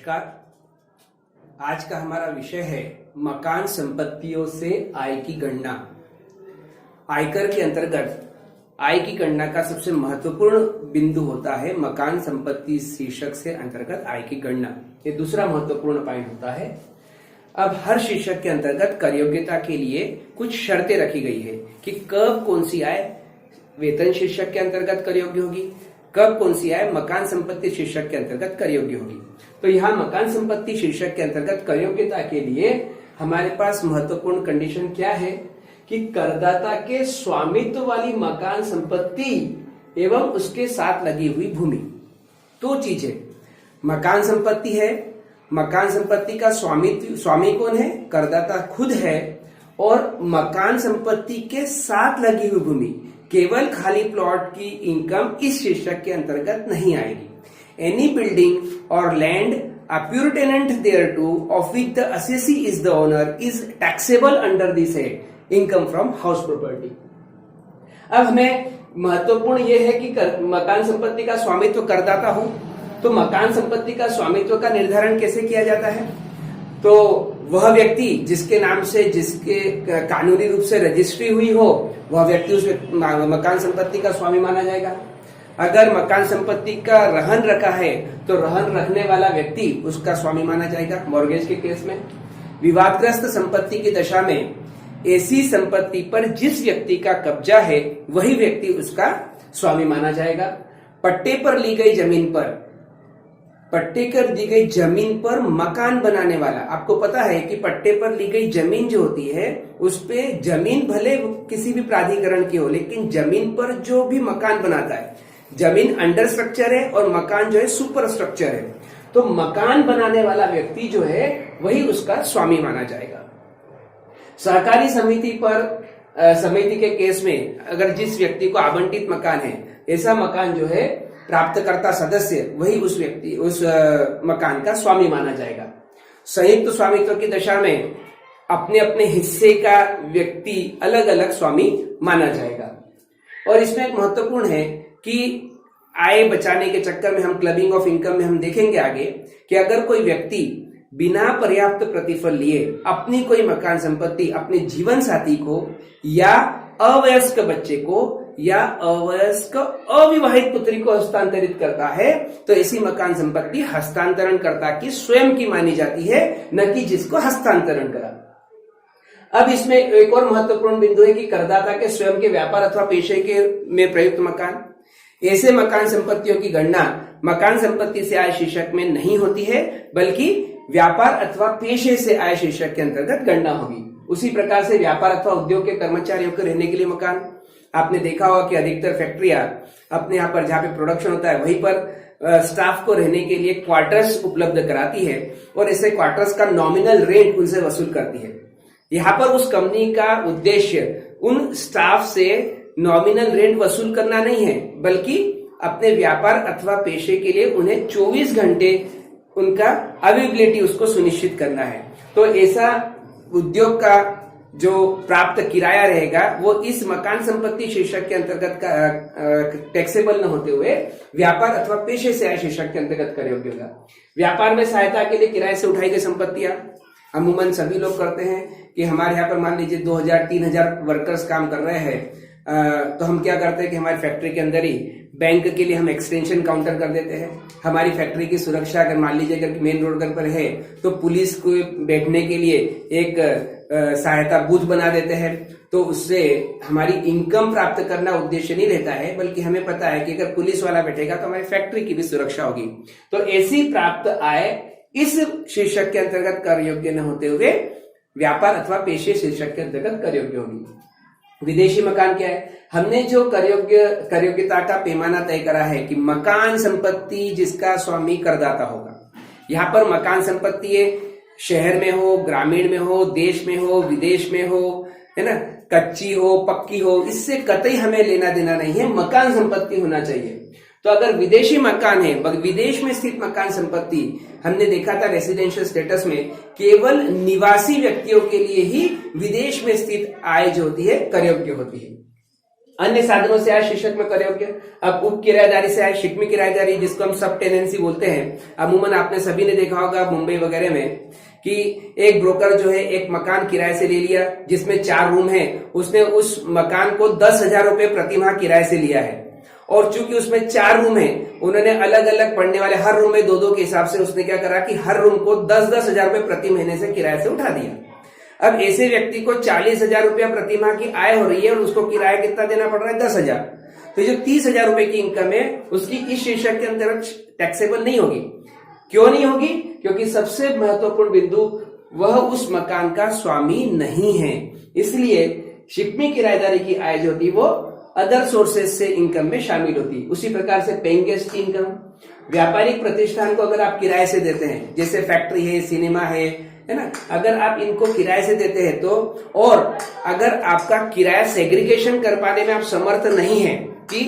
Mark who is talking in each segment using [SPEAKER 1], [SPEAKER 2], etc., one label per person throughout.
[SPEAKER 1] नमस्कार। आज का हमारा विषय है मकान संपत्तियों से आय की गणना। आयकर के अंतर्गत आय की गणना का सबसे महत्वपूर्ण बिंदु होता है मकान संपत्ति शीर्षक से अंतर्गत आय की गणना। ये दूसरा महत्वपूर्ण पॉइंट होता है। अब हर शीर्षक के अंतर्गत कर योग्यता के लिए कुछ शर्तें रखी गई है कि कब कौन सी आय वेतन शीर्षक के अंतर्गत कर योग्य होगी, कब कौन सी आय मकान संपत्ति शीर्षक के अंतर्गत कर योग्य होगी। तो यहाँ मकान संपत्ति शीर्षक के अंतर्गत कर योग्यता के लिए हमारे पास महत्वपूर्ण कंडीशन क्या है कि करदाता के स्वामित्व वाली मकान संपत्ति एवं उसके साथ लगी हुई भूमि। दो चीजें, मकान संपत्ति है, मकान संपत्ति का स्वामी कौन है, करदाता खुद है, और मकान संपत्ति के साथ लगी हुई भूमि। केवल खाली प्लॉट की इनकम इस शीर्षक के अंतर्गत नहीं आएगी। एनी बिल्डिंग और land appurtenant thereto of which the assessee is the owner is taxable under this head income from house property। अब हमें महत्वपूर्ण यह है कि मकान संपत्ति का स्वामित्व करदाता हो, तो मकान संपत्ति का स्वामित्व का निर्धारण कैसे किया जाता है। तो वह व्यक्ति जिसके नाम से जिसके कानूनी रूप से रजिस्ट्री हुई हो वह व्यक्ति उस मकान संपत्ति का स्वामी माना जाएगा। अगर मकान संपत्ति का रहन रखा है तो रहन रखने वाला व्यक्ति उसका स्वामी माना जाएगा। मॉर्गेज के केस में विवादग्रस्त संपत्ति की दशा में ऐसी संपत्ति पर जिस व्यक्ति का कब्जा है वही व्यक्ति उसका स्वामी माना जाएगा। पट्टे पर ली गई जमीन पर, पट्टे कर दी गई जमीन पर मकान बनाने वाला, आपको पता है कि पट्टे पर ली गई जमीन जो होती है उस पे जमीन भले किसी भी प्राधिकरण की हो, लेकिन जमीन पर जो भी मकान बनाता है, जमीन अंडर स्ट्रक्चर है और मकान जो है सुपर स्ट्रक्चर है, तो मकान बनाने वाला व्यक्ति जो है वही उसका स्वामी माना जाएगा। सहकारी समिति पर समिति के केस में अगर जिस व्यक्ति को आवंटित मकान है ऐसा मकान जो है प्राप्तकर्ता सदस्य वही उस व्यक्ति उस मकान का स्वामी माना जाएगा। संयुक्त स्वामित्व की दशा में अपने अपने हिस्से का व्यक्ति अलग अलग स्वामी माना जाएगा। और इसमें एक महत्वपूर्ण है कि आय बचाने के चक्कर में हम क्लबिंग ऑफ इनकम में हम देखेंगे आगे कि अगर कोई व्यक्ति बिना पर्याप्त प्रतिफल लिए अपनी कोई मकान संपत्ति अपने जीवन साथी को या अवयस्क बच्चे को या अवयस्क अविवाहित पुत्री को हस्तांतरित करता है तो ऐसी मकान संपत्ति हस्तांतरणकर्ता की स्वयं की मानी जाती है, न कि जिसको हस्तांतरण करा। अब इसमें एक और महत्वपूर्ण बिंदु है कि करदाता के स्वयं के व्यापार अथवा पेशे के में प्रयुक्त मकान, ऐसे मकान संपत्तियों की गणना मकान संपत्ति से आय शीर्षक में नहीं होती है बल्कि व्यापार अथवा पेशे से आय शीर्षक के अंतर्गत गणना होगी। उसी प्रकार से व्यापार अथवा उद्योग के कर्मचारियों को रहने के लिए मकान, आपने देखा होगा कि अधिकतर फैक्ट्रियां अपने यहाँ पर जहाँ पे प्रोडक्शन होता है वहीं पर स्टाफ को रहने के लिए क्वार्टर्स उपलब्ध कराती है और ऐसे क्वार्टर्स का नॉमिनल रेंट उनसे वसूल करती है। यहाँ पर उस कंपनी का उद्देश्य उन स्टाफ से नॉमिनल रेंट वसूल करना नहीं है बल्कि अपने व्यापार अथवा पेशे के लिए उन्हें 24 घंटे उनका अवेलेबिलिटी उसको सुनिश्चित करना है। तो ऐसा उद्योग का जो प्राप्त किराया रहेगा वो इस मकान संपत्ति शीर्षक के अंतर्गत टैक्सेबल न होते हुए व्यापार अथवा पेशे से आय शीर्षक के अंतर्गत कर योग्य होगा। व्यापार में सहायता के लिए किराए से उठाई गई संपत्तियां अमूमन सभी लोग करते हैं कि हमारे यहाँ पर मान लीजिए 2000-3000 वर्कर्स काम कर रहे हैं, तो हम क्या करते हैं कि हमारी फैक्ट्री के अंदर ही बैंक के लिए हम एक्सटेंशन काउंटर कर देते हैं। हमारी फैक्ट्री की सुरक्षा अगर मान लीजिए अगर मेन रोड पर है तो पुलिस को बैठने के लिए एक सहायता बूथ बना देते हैं। तो उससे हमारी इनकम प्राप्त करना उद्देश्य नहीं रहता है बल्कि हमें पता है कि अगर पुलिस वाला बैठेगा तो हमारी फैक्ट्री की भी सुरक्षा होगी। तो ऐसी प्राप्त आय इस शीर्षक के अंतर्गत कर योग्य न होते हुए व्यापार अथवा पेशे शीर्षक के अंतर्गत कर योग्य होगी। विदेशी मकान क्या है, हमने जो कर योग्यता का पैमाना तय करा है कि मकान संपत्ति जिसका स्वामी करदाता होगा। यहाँ पर मकान संपत्ति शहर में हो, ग्रामीण में हो, देश में हो, विदेश में हो, है ना, कच्ची हो पक्की हो, इससे कतई हमें लेना देना नहीं है, मकान संपत्ति होना चाहिए। तो अगर विदेशी मकान है, विदेश में स्थित मकान संपत्ति, हमने देखा था रेसिडेंशियल स्टेटस में केवल निवासी व्यक्तियों के लिए ही विदेश में स्थित आय जो होती है कर योग्य होती है। अन्य साधनों से आय शीर्षक में करेंगे। अब उप किराएदारी से आय शिकमी किराएदारी, जिसको हम सब टेनेंसी बोलते हैं। अमूमन आपने सभी ने देखा होगा मुंबई वगैरह में कि एक ब्रोकर जो है एक मकान किराए से ले लिया जिसमें 4 रूम है, उसने उस मकान को 10,000 रुपए प्रति माह किराए से लिया है। और चूंकि उसमें 4 रूम है, उन्होंने अलग अलग पढ़ने वाले हर रूम में 2-2 के हिसाब से उसने क्या करा कि हर रूम को 10-10 हजार रुपए प्रति महीने से किराए से उठा दिया। अब ऐसे व्यक्ति को 40,000 रुपया प्रति माह की आय हो रही है और उसको किराया कितना देना पड़ रहा है? 10,000। तो जो 30,000 रुपए की इनकम है उसकी इस शीर्षक के अंतर्गत टैक्सेबल नहीं होगी। क्यों नहीं होगी? क्योंकि सबसे महत्वपूर्ण बिंदु, वह उस मकान का स्वामी नहीं है। इसलिए शिकमी किराएदारी की आय जो होती है वो अदर सोर्सेज से इनकम में शामिल होती है। उसी प्रकार से पेइंग गेस्ट की इनकम, व्यापारिक प्रतिष्ठान को अगर आप किराए से देते हैं, जैसे फैक्ट्री है, सिनेमा है ना, अगर आप इनको किराए से देते हैं तो, और अगर आपका किराया सेग्रीगेशन कर पाने में आप समर्थ नहीं है कि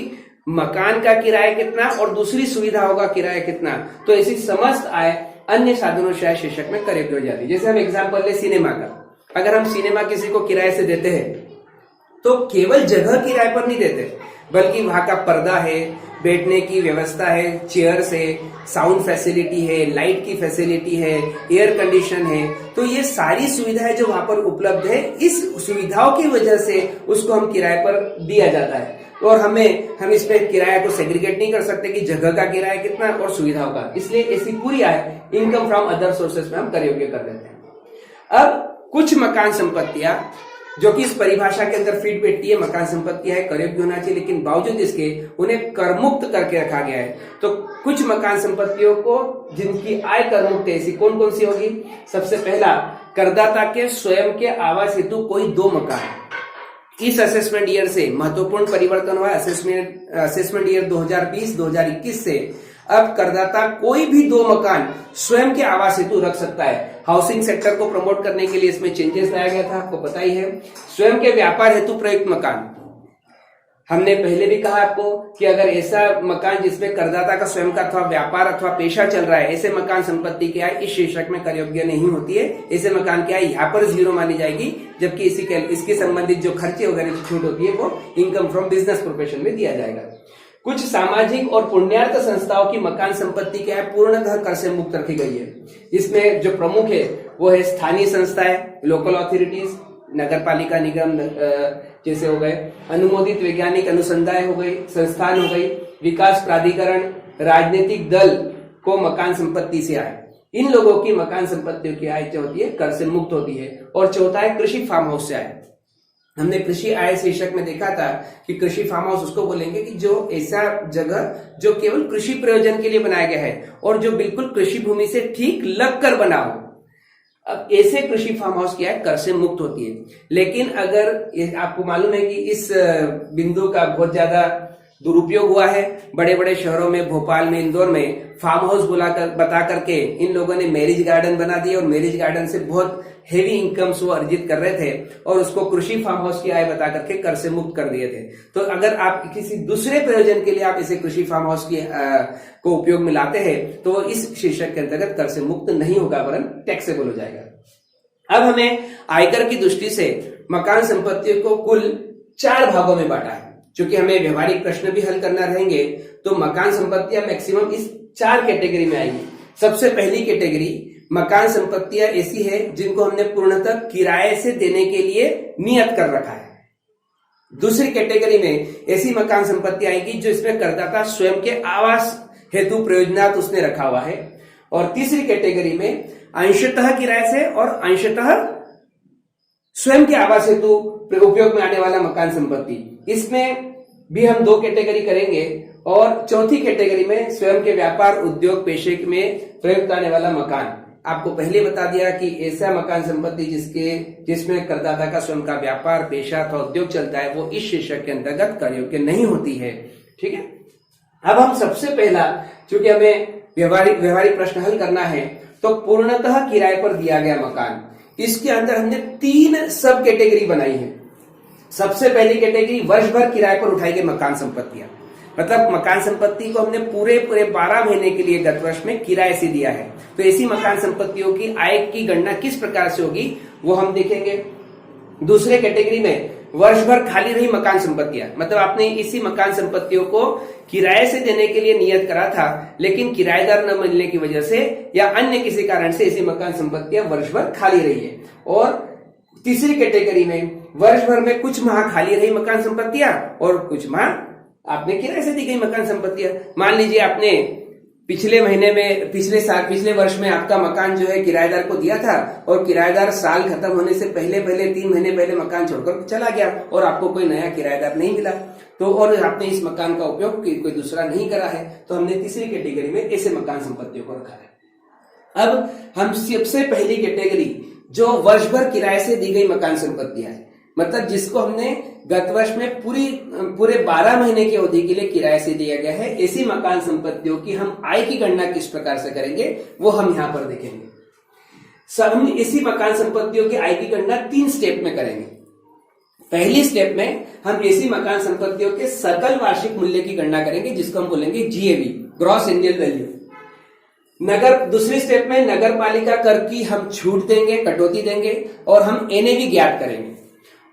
[SPEAKER 1] मकान का किराया कितना और दूसरी सुविधाओं का किराया कितना, तो ऐसी समस्त आय अन्य साधनों से आय शीर्षक में करेक्ट हो जाती है। जैसे हम एग्जांपल ले सिनेमा का, अगर हम सिनेमा किसी को किराए से देते हैं तो केवल जगह किराए पर नहीं देते, बल्कि वहां का पर्दा है, बैठने की व्यवस्था है, चेयर्स है, साउंड फैसिलिटी है, लाइट की फैसिलिटी है, एयर कंडीशन है, तो ये सारी सुविधाएं जो वहां पर उपलब्ध है, इस सुविधाओं की वजह से उसको हम किराए पर दिया जाता है। और हम इसमें किराया को सेग्रीगेट नहीं कर सकते कि जगह का किराया कितना और सुविधाओं का, इसलिए ऐसी पूरी आय इनकम फ्रॉम अदर सोर्सेस में हम कर योग्य कर देते हैं। अब कुछ मकान संपत्तियां जो कि इस परिभाषा के अंदर फिट बैठती है, मकान संपत्ति है, कर योग्य होना चाहिए, लेकिन बावजूद इसके उन्हें करमुक्त करके रखा गया है। तो कुछ मकान संपत्तियों को जिनकी आय करमुक्त है, ऐसी कौन कौन सी होगी? सबसे पहला, करदाता के स्वयं के आवास हेतु कोई 2 मकान। इस असेसमेंट ईयर से महत्वपूर्ण परिवर्तन हुआ। असेसमेंट ईयर 2020-2021 से अब करदाता कोई भी 2 मकान स्वयं के आवास हेतु रख सकता है। हाउसिंग सेक्टर को प्रमोट करने के लिए इसमें चेंजेस लाया गया था, आपको पता ही है। स्वयं के व्यापार हेतु प्रयुक्त मकान, हमने पहले भी कहा आपको कि अगर ऐसा मकान जिसमें करदाता का स्वयं का अथवा व्यापार अथवा पेशा चल रहा है, ऐसे मकान संपत्ति की आय इस शीर्षक में कर योग्य नहीं होती है। ऐसे मकान की आय यहाँ पर 0 मानी जाएगी, जबकि इसके संबंधित जो खर्चे वगैरह की छूट होती है वो इनकम फ्रॉम बिजनेस प्रोफेशन में दिया जाएगा। कुछ सामाजिक और पुण्यार्थ संस्थाओं की मकान संपत्ति क्या है पूर्णतः कर से मुक्त रखी गई है। इसमें जो प्रमुख है वो है स्थानीय संस्थाएं, लोकल अथॉरिटीज, नगर पालिका निगम जैसे हो गए, अनुमोदित वैज्ञानिक अनुसंधान हो गई, संस्थान हो गई, विकास प्राधिकरण, राजनीतिक दल को मकान संपत्ति से आय, इन लोगों की मकान संपत्तियों की आय जो होती है कर से मुक्त होती है। और चौथा है कृषि फार्म हाउस से आय। हमने कृषि आय शीर्षक में देखा था कि कृषि फार्म हाउस उसको बोलेंगे कि जो ऐसा जगह जो केवल कृषि प्रयोजन के लिए बनाया गया है और जो बिल्कुल कृषि भूमि से ठीक लगकर बना हो। अब ऐसे कृषि फार्म हाउस की आय कर से मुक्त होती है। लेकिन अगर आपको मालूम है कि इस बिंदु का बहुत ज्यादा दुरुपयोग हुआ है, बड़े बड़े शहरों में, भोपाल में, इंदौर में फार्म हाउस बता करके इन लोगों ने मैरिज गार्डन बना दिए और मैरिज गार्डन से बहुत हेवी इनकम्स वो अर्जित कर रहे थे और उसको कृषि फार्म हाउस की आय बता करके कर से मुक्त कर दिए थे। तो अगर आप किसी दूसरे प्रयोजन के लिए आप इसे कृषि फार्म हाउस की को उपयोग में लाते हैं तो वो इस शीर्षक के अंतर्गत कर से मुक्त नहीं होगा वरन टैक्सेबल हो जाएगा। अब हमें आयकर की दृष्टि से मकान संपत्तियों को कुल 4 भागों में बांटा है। क्योंकि हमें व्यवहारिक प्रश्न भी हल करना रहेंगे तो मकान संपत्तियां मैक्सिमम इस 4 कैटेगरी में आएंगी। सबसे पहली कैटेगरी मकान संपत्तियां ऐसी है जिनको हमने पूर्णतः किराए से देने के लिए नियत कर रखा है। दूसरी कैटेगरी में ऐसी मकान संपत्ति आएगी जो इसमें करदाता स्वयं के आवास हेतु प्रयोजनार्थ उसने रखा हुआ है। और तीसरी कैटेगरी में अंशतः किराए से और अंशतः स्वयं के आवास हेतु उपयोग में आने वाला मकान संपत्ति, इसमें भी हम 2 कैटेगरी करेंगे। और चौथी कैटेगरी में स्वयं के व्यापार उद्योग पेशे में प्रयुक्त आने वाला मकान। आपको पहले बता दिया कि ऐसा मकान संपत्ति जिसमें करदाता का स्वयं का व्यापार पेशा अथवा उद्योग चलता है वो इस शीर्षक के अंतर्गत कर योग्य नहीं होती है। ठीक है, अब हम सबसे पहला, चूंकि हमें व्यवहारिक प्रश्न हल करना है तो पूर्णतः किराए पर दिया गया मकान, इसके अंदर हमने 3 सब कैटेगरी बनाई है। सबसे पहली कैटेगरी वर्ष भर किराए पर उठाई गई मकान संपत्तियां, मतलब मकान संपत्ति को हमने पूरे 12 महीने के लिए गत वर्ष में किराए से दिया है। तो ऐसी मकान संपत्तियों की आय की गणना किस प्रकार से होगी वो हम देखेंगे। दूसरे कैटेगरी में वर्ष भर खाली रही मकान संपत्तियां, मतलब आपने इसी मकान संपत्तियों को किराए से देने के लिए नियत करा था, लेकिन किराएदार न मिलने की वजह से या अन्य किसी कारण से ऐसी मकान संपत्तियां वर्ष भर खाली रही है। और तीसरी कैटेगरी में वर्ष भर में कुछ माह खाली रही मकान संपत्तियां और कुछ माह आपने किराए से दी गई मकान संपत्तियां। मान लीजिए आपने पिछले वर्ष में आपका मकान जो है किराएदार को दिया था और किराएदार साल खत्म होने से पहले 3 महीने पहले मकान छोड़कर चला गया और आपको कोई नया किराएदार नहीं मिला, तो और आपने इस मकान का उपयोग कोई दूसरा नहीं करा है, तो हमने तीसरी कैटेगरी में ऐसे मकान संपत्तियों को रखा है। अब हम सबसे पहली कैटेगरी जो वर्ष भर किराए से दी गई मकान संपत्तियां है, मतलब जिसको हमने गत वर्ष में पूरे 12 महीने की अवधि के लिए किराए से दिया गया है, ऐसी मकान संपत्तियों की हम आय की गणना किस प्रकार से करेंगे वो हम यहां पर देखेंगे। हम इसी मकान संपत्तियों की आय की गणना 3 स्टेप में करेंगे। पहली स्टेप में हम ऐसी मकान संपत्तियों के सकल वार्षिक मूल्य की गणना करेंगे, जिसको हम बोलेंगे जीएवी, ग्रॉस एनुअल वैल्यू। दूसरी स्टेप में नगर पालिका कर की हम छूट देंगे, कटौती देंगे और हम एनएवी ज्ञात करेंगे।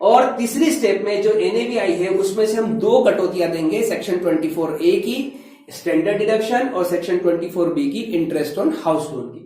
[SPEAKER 1] और तीसरी स्टेप में जो एनएवी आई है उसमें से हम 2 कटौतियां देंगे, सेक्शन 24A की स्टैंडर्ड डिडक्शन और सेक्शन 24B की इंटरेस्ट ऑन हाउस लोन की।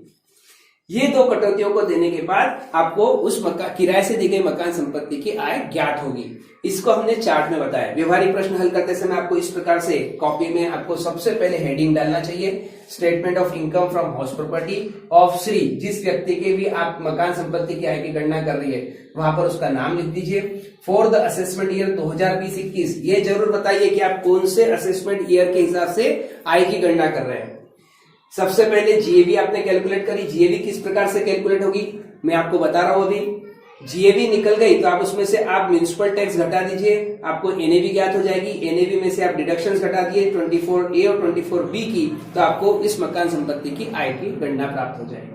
[SPEAKER 1] ये 2 कटौतियों को देने के बाद आपको उस किराए से दी गई मकान संपत्ति की आय ज्ञात होगी। इसको हमने चार्ट में बताया। व्यवहारिक प्रश्न हल करते समय आपको इस प्रकार से कॉपी में आपको सबसे पहले हेडिंग डालना चाहिए, statement of income from house property of Shri. जिस व्यक्ति के भी आप मकान संपत्ति की आय की गणना कर रही है वहां पर उसका नाम लिख दीजिए। फॉर द असेसमेंट ईयर 2020-21 ये जरूर बताइए कि आप कौन से असेसमेंट ईयर के हिसाब से आय की गणना कर रहे हैं। सबसे पहले जीएवी आपने कैलकुलेट करी। जीएवी किस प्रकार से कैलकुलेट होगी मैं आपको बता रहा हूं। अभी जीएवी निकल गई तो आप उसमें से आप म्युनिसिपल टैक्स घटा दीजिए, आपको एनएवी ज्ञात हो जाएगी। एनएवी में से आप डिडक्शंस घटा दिए 24A और 24B की, तो आपको इस मकान संपत्ति की आय की गणना प्राप्त हो जाएगी।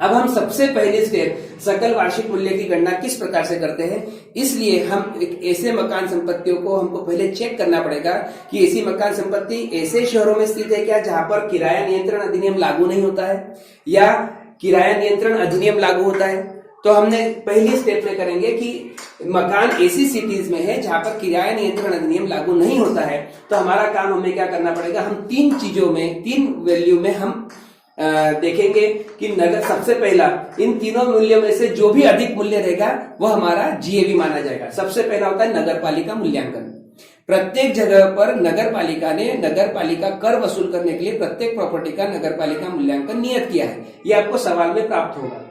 [SPEAKER 1] अब हम सबसे पहले स्टेप सकल वार्षिक मूल्य की गणना किस प्रकार से करते हैं, इसलिए हम एक ऐसे मकान संपत्तियों को हमको पहले चेक करना पड़ेगा कि ऐसी मकान संपत्ति ऐसे शहरों में स्थित है क्या जहां पर किराया नियंत्रण अधिनियम लागू नहीं होता है या किराया नियंत्रण अधिनियम लागू होता है। तो हमने पहली स्टेप में करेंगे कि मकान ऐसी सिटीज में है जहां पर किराया नियंत्रण अधिनियम लागू नहीं होता है, तो हमारा काम हमें क्या करना पड़ेगा, हम 3 वैल्यू में हम देखेंगे कि नगर सबसे पहला इन तीनों मूल्यों में से जो भी अधिक मूल्य रहेगा वो हमारा जीएवी माना जाएगा। सबसे पहला होता है नगर पालिका मूल्यांकन। प्रत्येक जगह पर नगर पालिका ने नगर पालिका कर वसूल करने के लिए प्रत्येक प्रॉपर्टी का नगर पालिका मूल्यांकन नियत किया है। ये आपको सवाल में प्राप्त होगा।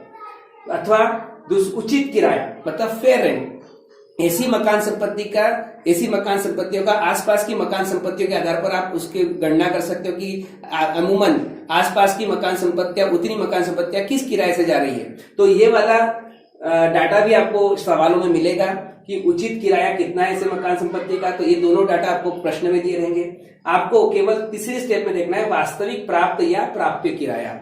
[SPEAKER 1] अथवा उचित किराया मतलब फेयर रेंट, ऐसी मकान संपत्तियों का आसपास की मकान संपत्तियों के आधार पर आप उसकी गणना कर सकते हो कि अमूमन आसपास की मकान संपत्तियां उतनी मकान संपत्तियां किस किराए से जा रही है। तो ये वाला डाटा भी आपको सवालों में मिलेगा कि उचित किराया कितना है ऐसे मकान संपत्ति का। तो ये दोनों डाटा आपको प्रश्न में दिए रहेंगे। आपको केवल तीसरी स्टेप में देखना है वास्तविक प्राप्त या प्राप्य किराया।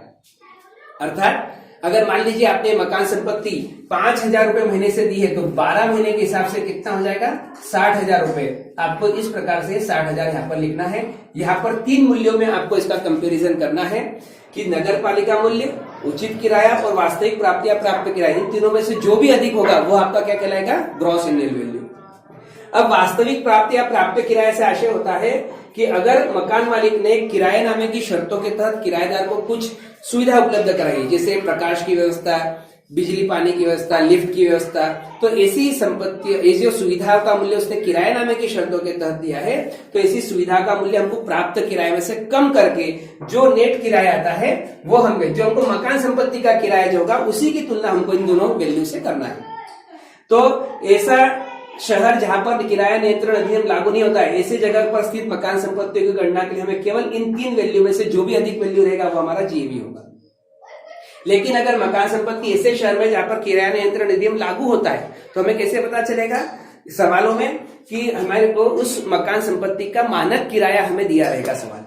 [SPEAKER 1] अर्थात अगर मान लीजिए आपने मकान संपत्ति 5,000 रुपए महीने से दी है तो 12 महीने के हिसाब से कितना हो जाएगा 60,000 रुपए। आपको इस प्रकार से 60,000 यहाँ पर लिखना है। यहाँ पर 3 मूल्यों में आपको इसका कंपैरिजन करना है कि नगर पालिका मूल्य, उचित किराया और वास्तविक प्राप्त या प्राप्त किराया, इन तीनों में से जो भी अधिक होगा वो आपका क्या कहलाएगा, ग्रॉस एनुअल वैल्यू। अब वास्तविक प्राप्त या प्राप्य किराया से आशय होता है कि अगर मकान मालिक ने किराएनामे की शर्तों के तहत किराएदार को कुछ सुविधा उपलब्ध कराई, जैसे प्रकाश की व्यवस्था, बिजली पानी की व्यवस्था, लिफ्ट की व्यवस्था, तो ऐसी संपत्ति, ऐसी सुविधाओं का मूल्य उसने किराएनामे की शर्तों के तहत दिया है, तो ऐसी सुविधा का मूल्य हमको प्राप्त किराए में से कम करके जो नेट किराया आता है वो हमें, जो हमको मकान संपत्ति का किराया जो होगा उसी की तुलना हमको इन दोनों वैल्यू से करना है। तो ऐसा शहर जहां पर किराया नियंत्रण अधिनियम लागू नहीं होता है, ऐसे जगह पर स्थित मकान संपत्तियों की गणना के लिए हमें केवल इन 3 वैल्यू में से जो भी अधिक वैल्यू रहेगा वो हमारा जीएवी होगा। लेकिन अगर मकान संपत्ति ऐसे शहर में जहां पर किराया नियंत्रण अधिनियम लागू होता है तो हमें कैसे पता चलेगा सवालों में कि हमारे को उस मकान संपत्ति का मानक किराया हमें दिया रहेगा सवाल में।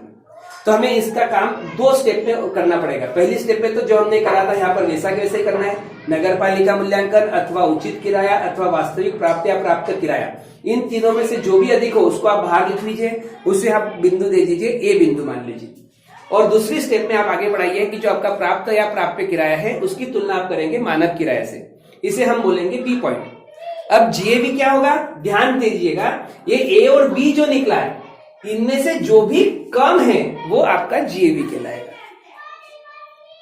[SPEAKER 1] तो हमें इसका काम 2 स्टेप में करना पड़ेगा। पहली स्टेप में तो जो हमने करा था यहाँ पर वैसा के वैसे करना है, नगर पालिका मूल्यांकन अथवा उचित किराया अथवा वास्तविक प्राप्त या प्राप्त किराया, इन तीनों में से जो भी अधिक हो उसको आप बाहर लिख लीजिए, उसे आप बिंदु दे दीजिए, ए बिंदु मान लीजिए। और दूसरी स्टेप में आप आगे बढ़ाइए कि जो आपका प्राप्त या प्राप्य किराया है उसकी तुलना आप करेंगे मानक किराया से, इसे हम बोलेंगे बी पॉइंट। अब जीएवी क्या होगा, ध्यान दीजिएगा, ये ए और बी जो निकला है इनमें से जो भी कम है वो आपका जीएवी कहलाएगा।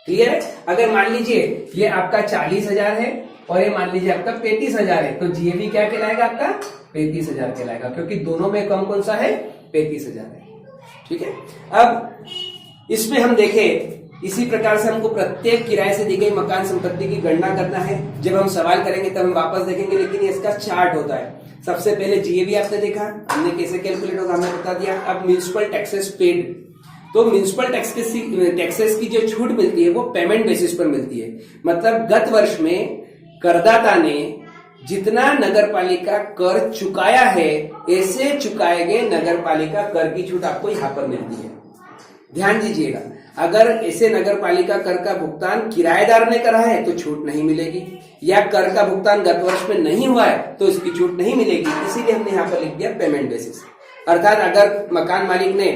[SPEAKER 1] क्लियर है? अगर मान लीजिए ये आपका 40,000 है और ये मान लीजिए आपका 35,000 है, तो जीएवी क्या कहलाएगा, आपका 35,000 कहलाएगा, क्योंकि दोनों में कम कौन सा है, 35,000 है। ठीक है, अब इसमें हम देखें, इसी प्रकार से हमको प्रत्येक किराए से दी गई मकान संपत्ति की गणना करना है। जब हम सवाल करेंगे तब हम वापस देखेंगे, लेकिन इसका चार्ट होता है। सबसे पहले जीएवी आपने देखा, हमने कैसे कैलकुलेट होगा हमने बता दिया। अब म्युनिसिपल टैक्सेस पेड, तो म्युनिसिपल टैक्सेस की जो छूट मिलती है वो पेमेंट बेसिस पर मिलती है। मतलब गत वर्ष में करदाता ने जितना नगरपालिका कर चुकाया है, ऐसे चुकाए गए नगरपालिका कर की छूट आपको यहाँ पर मिलती है। ध्यान दीजिएगा, अगर ऐसे नगरपालिका कर का भुगतान किराएदार ने करा है तो छूट नहीं मिलेगी, या कर का भुगतान गत वर्ष में नहीं हुआ है तो इसकी छूट नहीं मिलेगी। इसीलिए हमने यहाँ पर लिख दिया पेमेंट बेसिस। अर्थात अगर मकान मालिक ने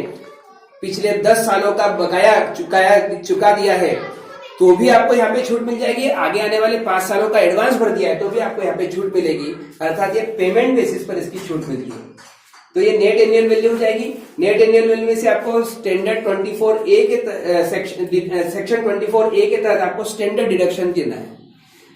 [SPEAKER 1] पिछले 10 सालों का बकाया चुका दिया है तो भी आपको यहाँ पे छूट मिल जाएगी। आगे आने वाले 5 सालों का एडवांस भर दिया है तो भी आपको यहाँ पे छूट मिलेगी। अर्थात ये पेमेंट बेसिस पर इसकी छूट मिलती है। तो ये नेट एनुअल वैल्यू हो जाएगी। नेट एनुअल वैल्यू में से आपको स्टैंडर्ड 24A के सेक्शन 24A के तहत आपको स्टैंडर्ड डिडक्शन देना है।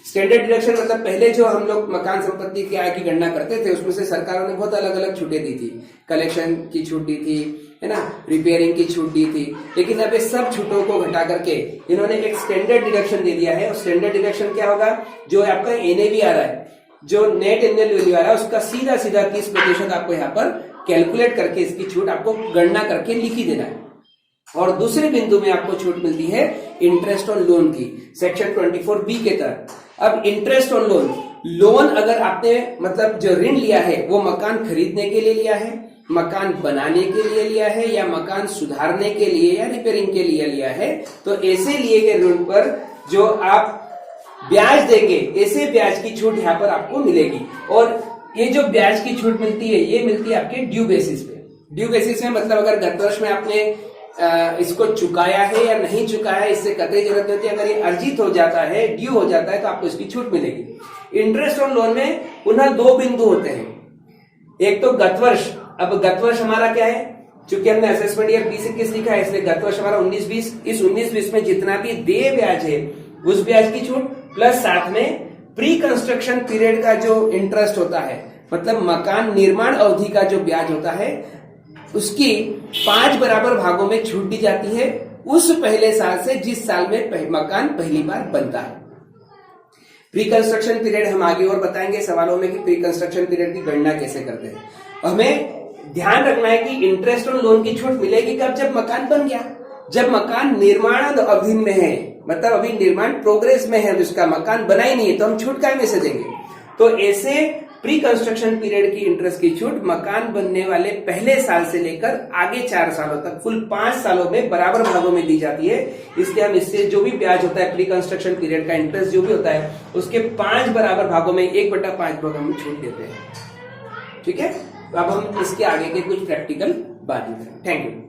[SPEAKER 1] स्टैंडर्ड डिडक्शन मतलब पहले जो हम लोग मकान संपत्ति की आय की गणना करते थे उसमें से सरकारों ने बहुत अलग अलग छूटें दी थी। कलेक्शन की छूट दी थी, है ना, रिपेयरिंग की छूट दी थी। लेकिन अब इस सब छूटों को घटा करके इन्होंने एक स्टैंडर्ड डिडक्शन दे दिया है। और स्टैंडर्ड डिडक्शन क्या होगा, जो आपका एनएवी आ रहा है, जो नेट एनुअल वैल्यू आ रहा है, उसका सीधा 30% आपको यहाँ पर कैलकुलेट करके इसकी छूट आपको गणना करके लिख ही देना है। और दूसरे बिंदु में आपको छूट मिलती है इंटरेस्ट ऑन लोन की, सेक्शन 24B के तहत। अब इंटरेस्ट ऑन लोन अगर आपने मतलब जो ऋण लिया है वो मकान खरीदने के लिए लिया है, मकान बनाने के लिए लिया है, या मकान सुधारने के लिए या रिपेयरिंग के लिए लिया है, तो ऐसे लिए गए ऋण पर जो आप ब्याज देंगे, ऐसे ब्याज की छूट यहाँ पर आपको मिलेगी। और ये जो ब्याज की छूट मिलती है ये मिलती है आपके ड्यू बेसिस पे। ड्यू बेसिस में मतलब अगर गत वर्ष में आपने इसको चुकाया है या नहीं चुकाया है, इससे कतई जरूरत नहीं होती। अगर ये अर्जित हो जाता है, ड्यू हो जाता है, तो आपको इसकी छूट मिलेगी। इंटरेस्ट ऑन लोन में पुनः 2 बिंदु होते हैं। एक तो गत वर्ष, अब गत वर्ष हमारा क्या है, चूंकि हमने असेसमेंट ईयर 20-21 लिखा है इसलिए गत वर्ष हमारा 19-20। इस 19-20 में जितना भी देय ब्याज है उस ब्याज की छूट, प्लस साथ में प्री कंस्ट्रक्शन पीरियड का जो इंटरेस्ट होता है, मतलब मकान निर्माण अवधि का जो ब्याज होता है, उसकी 5 बराबर भागों में छूट दी जाती है उस पहले साल से जिस साल में मकान पहली बार बनता है। प्री कंस्ट्रक्शन पीरियड हम आगे और बताएंगे सवालों में कि प्री कंस्ट्रक्शन पीरियड की गणना कैसे करते हैं। हमें ध्यान रखना है कि इंटरेस्ट ऑन लोन की छूट मिलेगी कब, जब मकान बन गया, जब मकान निर्माण अवधि में है, मतलब अभी निर्माण प्रोग्रेस में है, जिसका मकान बना ही नहीं है, तो हम छूट काय में से देंगे। तो ऐसे प्री कंस्ट्रक्शन पीरियड की इंटरेस्ट की छूट मकान बनने वाले पहले साल से लेकर आगे 4 सालों तक कुल 5 सालों में बराबर भागों में दी जाती है। इसलिए हम इससे जो भी ब्याज होता है, प्री कंस्ट्रक्शन पीरियड का इंटरेस्ट जो भी होता है, उसके 5 बराबर भागों में 1/5 भागों में छूट देते हैं। ठीक है, तो अब हम इसके आगे के कुछ प्रैक्टिकल बात करें। Thank you.